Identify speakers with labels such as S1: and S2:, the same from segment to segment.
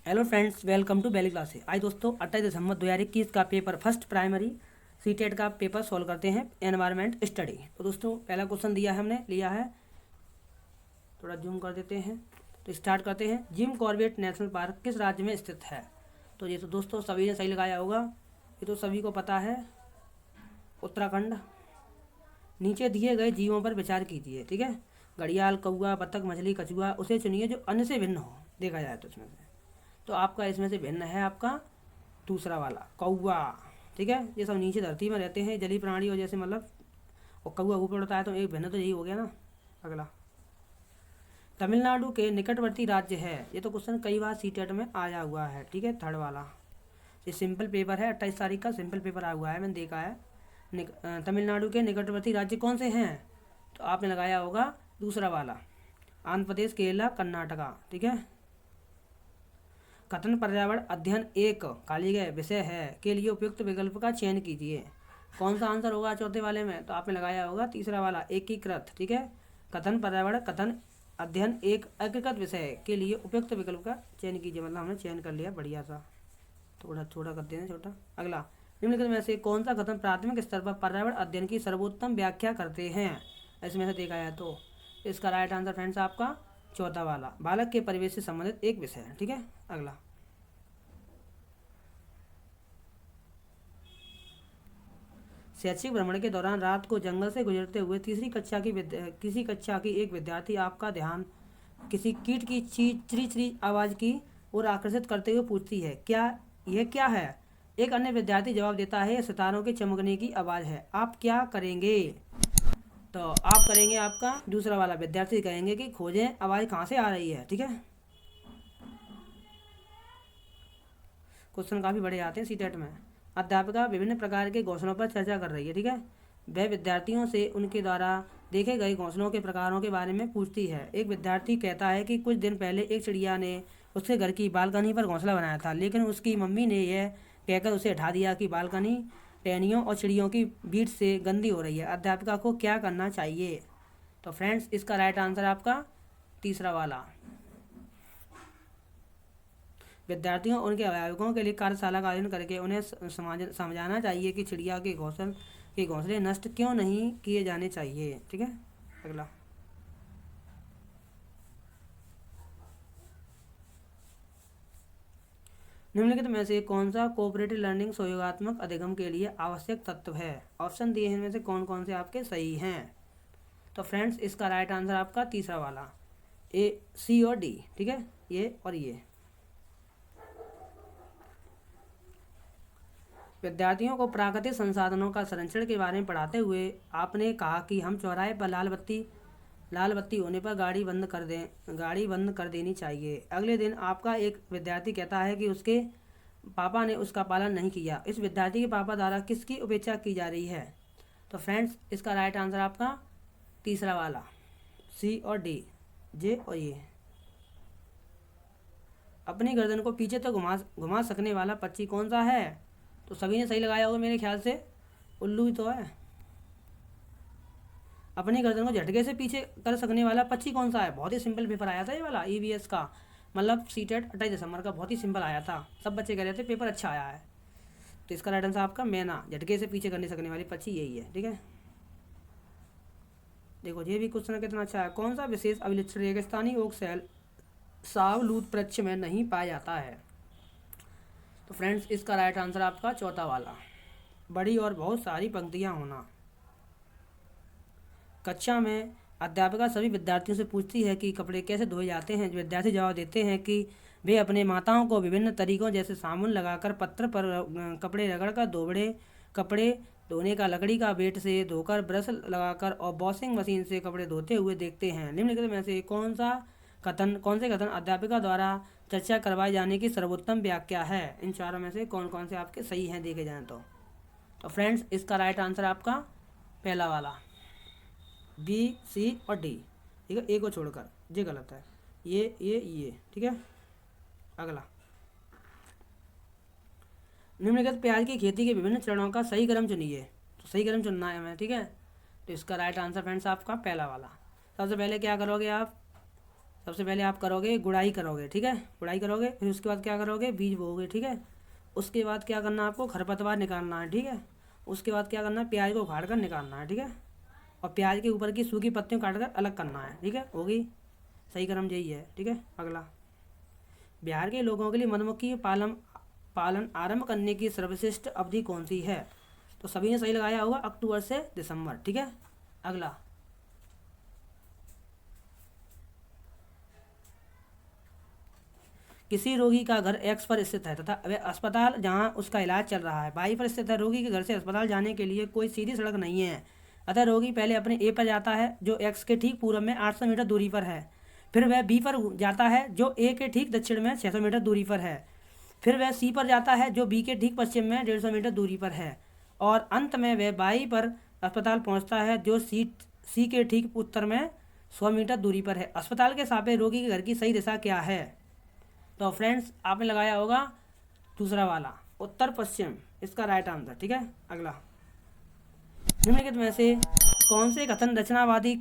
S1: Hello friends, welcome to बेली classes. आज दोस्तों 28 दिसंबर 2021 का पेपर फर्स्ट प्राइमरी सीटेट का पेपर सॉल्व करते हैं, एनवायरनमेंट स्टडी। तो दोस्तों पहला क्वेश्चन दिया है, हमने लिया है, थोड़ा जूम कर देते हैं। तो स्टार्ट करते हैं। जिम कॉर्बेट नेशनल पार्क किस राज्य में स्थित है? तो ये तो दोस्तों सभी ने सही लगाया होगा, ये तो सभी को पता है, उत्तराखंड। नीचे दिए गए जीवों पर विचार कीजिए, ठीक है। घड़ियाल, कौआ, बतख, मछली, कछुआ, उसे चुनिए जो अन्य से भिन्न हो, देखा जाए तो इसमें से। तो आपका इसमें से भिन्न है आपका दूसरा वाला कौआ, ठीक है। ये सब नीचे धरती में रहते हैं, जलीय प्राणी, और जैसे मतलब और कौआ ऊपर उड़ता है, तो एक भिन्न तो यही हो गया ना। अगला, तमिलनाडु के निकटवर्ती राज्य है। ये तो क्वेश्चन कई बार सीटेट में आया हुआ है, ठीक है। थर्ड वाला, ये सिंपल पेपर है, 28 तारीख का सिंपल पेपर आया हुआ है, मैंने देखा है। तमिलनाडु के निकटवर्ती राज्य कौन से हैं? तो आपने लगाया होगा दूसरा वाला, आंध्र प्रदेश, केरला, कर्नाटका, ठीक है। कथन पर्यावरण अध्ययन एक खाली गए विषय है के लिए उपयुक्त विकल्प का चयन कीजिए। कौन सा आंसर होगा चौथे वाले में? तो आपने लगाया होगा तीसरा वाला, एकीकृत, ठीक है। कथन पर्यावरण कथन अध्ययन एक एकीकृत विषय के लिए उपयुक्त विकल्प का चयन कीजिए, मतलब हमने चयन कर लिया, बढ़िया सा। थोड़ा छोटा करते हैं, छोटा। अगला, निम्नलिखित में से कौन सा कथन प्राथमिक स्तर पर पर्यावरण अध्ययन की सर्वोत्तम व्याख्या करते हैं? इसमें से देखा जाए तो इसका राइट आंसर फ्रेंड्स आपका चौथा वाला, बालक के परिवेश से संबंधित एक विषय है, ठीक है। अगला, शैक्षिक भ्रमण के दौरान रात को जंगल से गुजरते हुए किसी कक्षा की एक विद्यार्थी आपका ध्यान किसी कीट की चीं चीं आवाज़ की ओर आकर्षित करते हुए पूछती है, यह क्या है? एक अन्य विद्यार्थी जवाब देता है, यह सितारों के चमकने की आवाज़ है। आप क्या करेंगे? तो आप करेंगे आपका दूसरा वाला, विद्यार्थी कहेंगे कि खोजें आवाज़ कहाँ से आ रही है, ठीक है। क्वेश्चन काफ़ी बड़े आते हैं सीटेट में। अध्यापिका विभिन्न प्रकार के घोंसलों पर चर्चा कर रही है, ठीक है। वह विद्यार्थियों से उनके द्वारा देखे गए घोंसलों के प्रकारों के बारे में पूछती है। एक विद्यार्थी कहता है कि कुछ दिन पहले एक चिड़िया ने उसके घर की बालकनी पर घोंसला बनाया था, लेकिन उसकी मम्मी ने यह कहकर उसे हटा दिया कि बालकनी टहनियों और चिड़ियों की बीट से गंदी हो रही है। अध्यापिका को क्या करना चाहिए? तो फ्रेंड्स इसका राइट आंसर आपका तीसरा वाला, विद्यार्थियों और उनके अभिभावकों के लिए कार्यशाला का आयोजन करके उन्हें समझाना चाहिए कि चिड़िया के घोंसले नष्ट क्यों नहीं किए जाने चाहिए, ठीक है। अगला, निम्नलिखित में से कौन सा कोऑपरेटिव लर्निंग सहयोगात्मक अधिगम के लिए आवश्यक तत्व है? ऑप्शन दिए हैं, इनमें से कौन कौन से आपके सही हैं? तो फ्रेंड्स इसका राइट आंसर आपका तीसरा वाला, ए, सी और डी, ठीक है, ये और ये। विद्यार्थियों को प्राकृतिक संसाधनों का संरक्षण के बारे में पढ़ाते हुए आपने कहा कि हम चौराहे पर लाल बत्ती होने पर गाड़ी बंद कर देनी चाहिए। अगले दिन आपका एक विद्यार्थी कहता है कि उसके पापा ने उसका पालन नहीं किया। इस विद्यार्थी के पापा द्वारा किसकी उपेक्षा की जा रही है? तो फ्रेंड्स इसका राइट आंसर आपका तीसरा वाला, सी और डी, जे और ये। अपनी गर्दन को पीछे तो घुमा सकने वाला पक्षी कौन सा है? तो सभी ने सही लगाया होगा मेरे ख्याल से, उल्लू ही तो है। अपनी गर्दन को झटके से पीछे कर सकने वाला पक्षी कौन सा है? बहुत ही सिंपल पेपर आया था ये वाला, ईवीएस का, मतलब सीटेट 28 दिसंबर का, बहुत ही सिंपल आया था। सब बच्चे कह रहे थे पेपर अच्छा आया है। तो इसका राइट आंसर आपका मैना, झटके से पीछे करने सकने वाली पक्षी यही है, ठीक है। देखो ये भी क्वेश्चन कितना अच्छा है। कौन सा विशेष अभिलक्षण रेगिस्तानी ओक सेल शाहबलूत वृक्ष में नहीं पाया जाता है? तो फ्रेंड्स इसका राइट आंसर आपका चौथा वाला, बड़ी और बहुत सारी पंक्तियां होना। कक्षा में अध्यापिका सभी विद्यार्थियों से पूछती है कि कपड़े कैसे धोए जाते हैं। विद्यार्थी जवाब देते हैं कि वे अपने माताओं को विभिन्न तरीकों जैसे साबुन लगाकर, पत्थर पर कपड़े रगड़कर, दोबड़े कपड़े धोने का लकड़ी का बेट से धोकर, ब्रश लगाकर और वॉशिंग मशीन से कपड़े धोते हुए देखते हैं। निम्नलिखित में से कौन से कथन अध्यापिका द्वारा चर्चा करवाए जाने की सर्वोत्तम व्याख्या है? इन चारों में से कौन से आपके सही हैं देखे जाएँ तो फ्रेंड्स इसका राइट आंसर आपका पहला वाला, बी, सी और डी, ठीक है। ए को छोड़कर, ये गलत है, ये, ठीक है। अगला, निम्नलिखित प्याज की खेती के विभिन्न चरणों का सही क्रम चुनिए। तो सही क्रम चुनना है हमें, ठीक है। तो इसका राइट आंसर फ्रेंड्स आपका पहला वाला। सबसे पहले क्या करोगे आप? सबसे पहले आप करोगे गुड़ाई करोगे, ठीक है, गुड़ाई करोगे, फिर उसके बाद क्या करोगे, बीज बोओगे, ठीक है। उसके बाद क्या करना है आपको, खरपतवार निकालना है, ठीक है। उसके बाद क्या करना है, प्याज को उखाड़ कर निकालना है, ठीक है। और प्याज के ऊपर की सूखी पत्तियों काट कर अलग करना है, ठीक है। होगी सही क्रम यही है, ठीक है। अगला, बिहार के लोगों के लिए मधुमक्खी पालन आरंभ करने की सर्वश्रेष्ठ अवधि कौन सी है? तो सभी ने सही लगाया होगा, अक्टूबर से दिसंबर, ठीक है। अगला, किसी रोगी का घर एक्स पर स्थित है तथा वह अस्पताल जहां उसका इलाज चल रहा है वाई पर स्थित है। रोगी के घर से अस्पताल जाने के लिए कोई सीधी सड़क नहीं है, अतः रोगी पहले अपने ए पर जाता है जो एक्स के ठीक पूर्व में 800 मीटर दूरी पर है। फिर वह बी पर जाता है जो ए के ठीक दक्षिण में 600 मीटर दूरी पर है। फिर वह सी पर जाता है जो बी के ठीक पश्चिम में 150 मीटर दूरी पर है। और अंत में वह वाई पर अस्पताल पहुंचता है जो सी के ठीक उत्तर में 100 मीटर दूरी पर है। अस्पताल के सापेक्ष रोगी के घर की सही दिशा क्या है? तो फ्रेंड्स आपने लगाया होगा दूसरा वाला, उत्तर पश्चिम, इसका राइट आंसर, ठीक है। अगला, निम्नलिखित में से कौन से कथन रचनावादी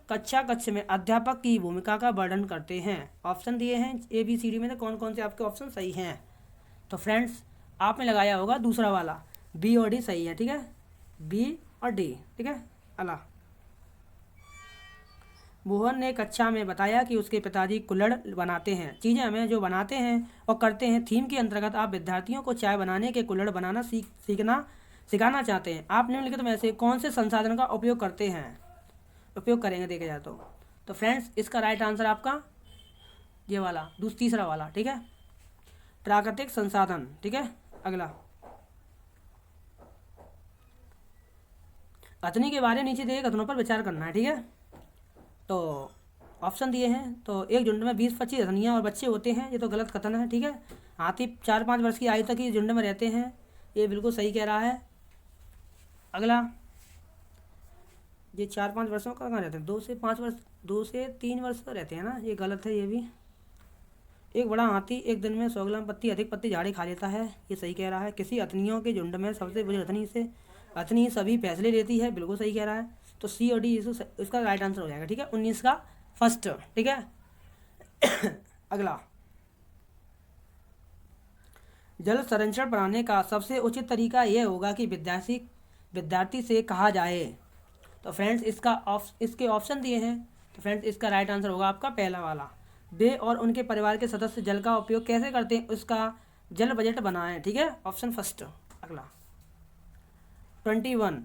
S1: कक्षा कक्ष में अध्यापक की भूमिका का वर्णन करते हैं? ऑप्शन दिए हैं ABCD में से कौन कौन से आपके ऑप्शन सही हैं? तो फ्रेंड्स आपने लगाया होगा दूसरा वाला, B और D सही है, ठीक है, B और D, ठीक है। अगला, मोहन ने कक्षा में बताया कि उसके पिताजी कुल्हड़ बनाते हैं। चीज़ें हमें जो बनाते हैं और करते हैं थीम के अंतर्गत आप विद्यार्थियों को चाय बनाने के कुल्हड़ बनाना सिखाना चाहते हैं। आप निम्नलिखित में से कौन से संसाधन का उपयोग करेंगे देखे जाए तो फ्रेंड्स इसका राइट आंसर आपका ये वाला तीसरा वाला, ठीक है, प्राकृतिक संसाधन, ठीक है। अगला, कथनी के बारे में नीचे दिए कथनों पर विचार करना है, ठीक है। तो ऑप्शन दिए हैं, तो एक झुंड में 20-25 हथनियाँ और बच्चे होते हैं, ये तो गलत कथन है, ठीक है। हाथी 4-5 वर्ष की आयु तक ही झुंड में रहते हैं, ये बिल्कुल सही कह रहा है। अगला, ये 4-5 वर्षों का कहाँ रहते हैं, 2 से 3 वर्ष रहते हैं ना, ये गलत है। ये भी, एक बड़ा हाथी एक दिन में 100 ग्राम अधिक पत्ती झाड़ी खा लेता है, ये सही कह रहा है। किसी हथनियों के झुंड में सबसे बड़ी हथनी सभी फैसले लेती है, बिल्कुल सही कह रहा है। तो C और D इसका राइट आंसर हो जाएगा, ठीक है, 19 का फर्स्ट, ठीक है। अगला, जल संरक्षण बढ़ाने का सबसे उचित तरीका यह होगा कि विद्यार्थी से कहा जाए। तो फ्रेंड्स इसके ऑप्शन दिए हैं, तो फ्रेंड्स इसका राइट आंसर होगा आपका पहला वाला, वे और उनके परिवार के सदस्य जल का उपयोग कैसे करते हैं उसका जल बजट बनाएं, ठीक है, ऑप्शन फर्स्ट। अगला, 21,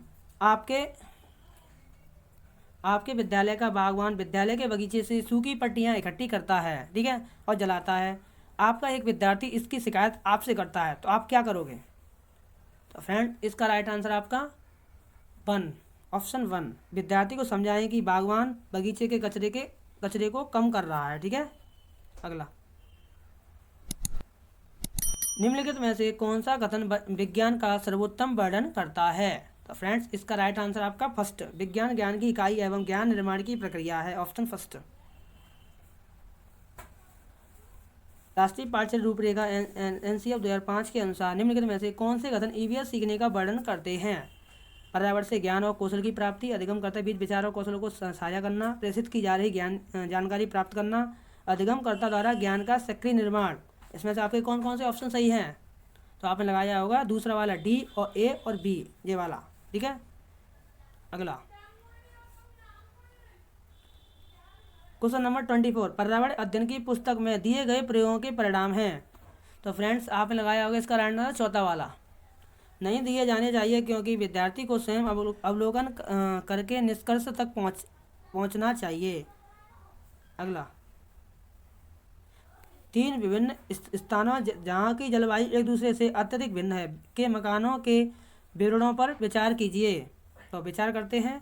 S1: आपके विद्यालय का बागवान विद्यालय के बगीचे से सूखी पट्टियाँ इकट्ठी करता है, ठीक है, और जलाता है। आपका एक विद्यार्थी इसकी शिकायत आपसे करता है, तो आप क्या करोगे? तो फ्रेंड इसका राइट आंसर आपका ऑप्शन 1, विद्यार्थी को समझाएं कि बागवान बगीचे के कचरे को कम कर रहा है, ठीक है। अगला, निम्नलिखित में से कौन सा कथन विज्ञान का सर्वोत्तम वर्णन करता है? तो फ्रेंड्स इसका राइट आंसर आपका फर्स्ट, विज्ञान ज्ञान की इकाई एवं ज्ञान निर्माण की प्रक्रिया है, ऑप्शन फर्स्ट। राष्ट्रीय पाठ्यक्रम रूपरेखा NCF 2005 के अनुसार निम्नलिखित में से कौन से कथन EVS सीखने का वर्णन करते हैं? पर्यावरण से ज्ञान और कौशल की प्राप्ति, अधिगम करते बीच विचार और कौशलों को साझा करना, प्रेषित की जा रही जानकारी प्राप्त करना, अधिगमकर्ता द्वारा ज्ञान का सक्रिय निर्माण। इसमें से आपके कौन कौन से ऑप्शन सही हैं? तो आपने लगाया होगा दूसरा वाला D और A और B, ये वाला, ठीक है। अगला, क्वेश्चन नंबर 24, पर्यावरण अध्ययन की पुस्तक में दिए गए प्रयोगों के परिणाम हैं। तो फ्रेंड्स आपने लगाया होगा इसका राइट आंसर चौथा वाला, नहीं दिए जाने चाहिए क्योंकि विद्यार्थी को स्वयं अवलोकन करके निष्कर्ष तक पहुंचना चाहिए। अगला, 3 विभिन्न स्थानों जहाँ की जलवायु एक दूसरे से अत्यधिक भिन्न है के मकानों के विवरणों पर विचार कीजिए। तो विचार करते हैं।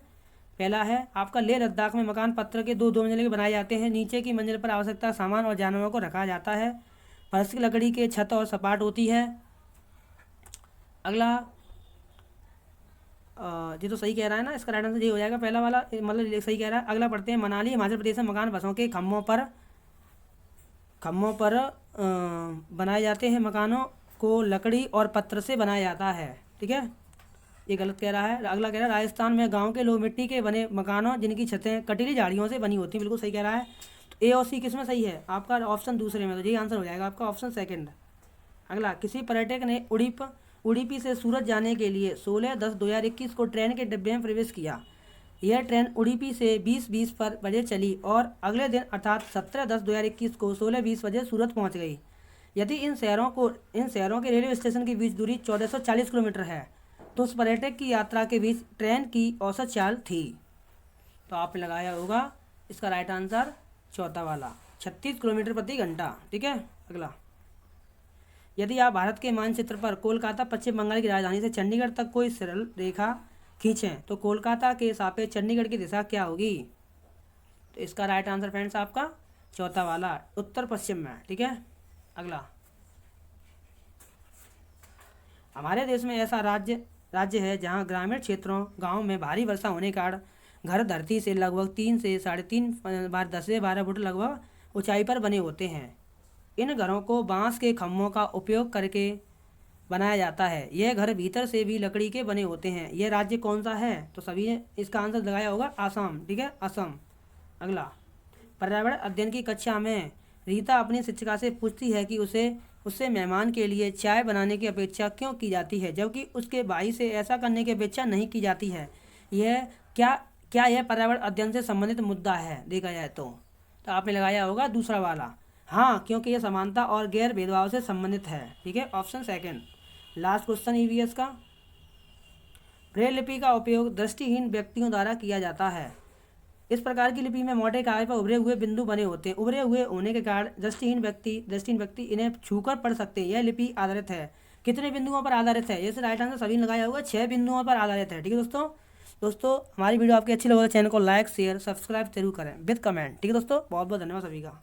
S1: पहला है आपका लेह लद्दाख में मकान पत्थर के 2 मंजिले के बनाए जाते हैं। नीचे की मंजिल पर आवश्यकता सामान और जानवरों को रखा जाता है। फर्श की लकड़ी के छत और सपाट होती है। अगला, ये तो सही कह रहा है ना, इसका राइट आंसर ये हो जाएगा पहला वाला, मतलब सही कह रहा है। अगला पढ़ते हैं, मनाली हिमाचल प्रदेश में मकान बसों के खम्भों पर बनाए जाते हैं। मकानों को लकड़ी और पत्थर से बनाया जाता है, ठीक है। ये गलत कह रहा है। अगला कह रहा है राजस्थान में गांव के लोग मिट्टी के बने मकानों जिनकी छतें कटीली झाड़ियों से बनी होती हैं, बिल्कुल सही कह रहा है। तो ए और सी किस में सही है आपका? ऑप्शन दूसरे में, तो यही आंसर हो जाएगा आपका ऑप्शन सेकंड। अगला, किसी पर्यटक ने उडुपी से सूरत जाने के लिए 16/10/2021 को ट्रेन के डिब्बे में प्रवेश किया। यह ट्रेन उडुपी से 20:20 पर बजे चली और अगले दिन अर्थात 17/10/2021 को 16:20 बजे सूरत पहुंच गई। यदि इन शहरों के रेलवे स्टेशन के बीच दूरी 1440 किलोमीटर है तो उस पर्यटक की यात्रा के बीच ट्रेन की औसत चाल थी। तो आपने लगाया होगा इसका राइट आंसर चौथा वाला, 36 किलोमीटर प्रति घंटा। ठीक है। अगला, यदि आप भारत के मानचित्र पर कोलकाता पश्चिम बंगाल की राजधानी से चंडीगढ़ तक कोई सरल रेखा खींचें तो कोलकाता के सापेक्ष चंडीगढ़ की दिशा क्या होगी? तो इसका राइट आंसर फ्रेंड्स आपका चौथा वाला, उत्तर पश्चिम में। ठीक है। अगला, हमारे देश में ऐसा राज्य है जहां ग्रामीण क्षेत्रों गांव में भारी वर्षा होने के कारण घर धरती से लगभग 3 से 3.5 बार 10 से 12 फुट लगभग ऊंचाई पर बने होते हैं। इन घरों को बांस के खम्भों का उपयोग करके बनाया जाता है। यह घर भीतर से भी लकड़ी के बने होते हैं। यह राज्य कौन सा है? तो सभी ने इसका आंसर लगाया होगा आसाम। ठीक है, असम। अगला, पर्यावरण अध्ययन की कक्षा में रीता अपनी शिक्षिका से पूछती है कि उससे मेहमान के लिए चाय बनाने की अपेक्षा क्यों की जाती है जबकि उसके भाई से ऐसा करने की अपेक्षा नहीं की जाती है। यह क्या यह पर्यावरण अध्ययन से संबंधित मुद्दा है देखा जाए तो आपने लगाया होगा दूसरा वाला। हाँ, क्योंकि यह समानता और गैर भेदभाव से संबंधित है। ठीक है, option second. Last question EVS का, ब्रेल लिपि का उपयोग दृष्टिहीन व्यक्तियों द्वारा किया जाता है। इस प्रकार की लिपि में मोटे कागज पर उभरे हुए बिंदु बने होते हैं। उभरे हुए होने के कारण दृष्टिहीन व्यक्ति इन्हें छूकर पढ़ सकते हैं। यह लिपि आधारित है कितने बिंदुओं पर आधारित है? जैसे राइट आंसर सभी लगाया होगा 6 बिंदुओं पर आधारित है। ठीक है दोस्तों हमारी वीडियो आपकी अच्छी लगे तो चैनल को लाइक शेयर सब्सक्राइब जरूर करें विद कमेंट। ठीक है दोस्तों, बहुत बहुत धन्यवाद सभी का।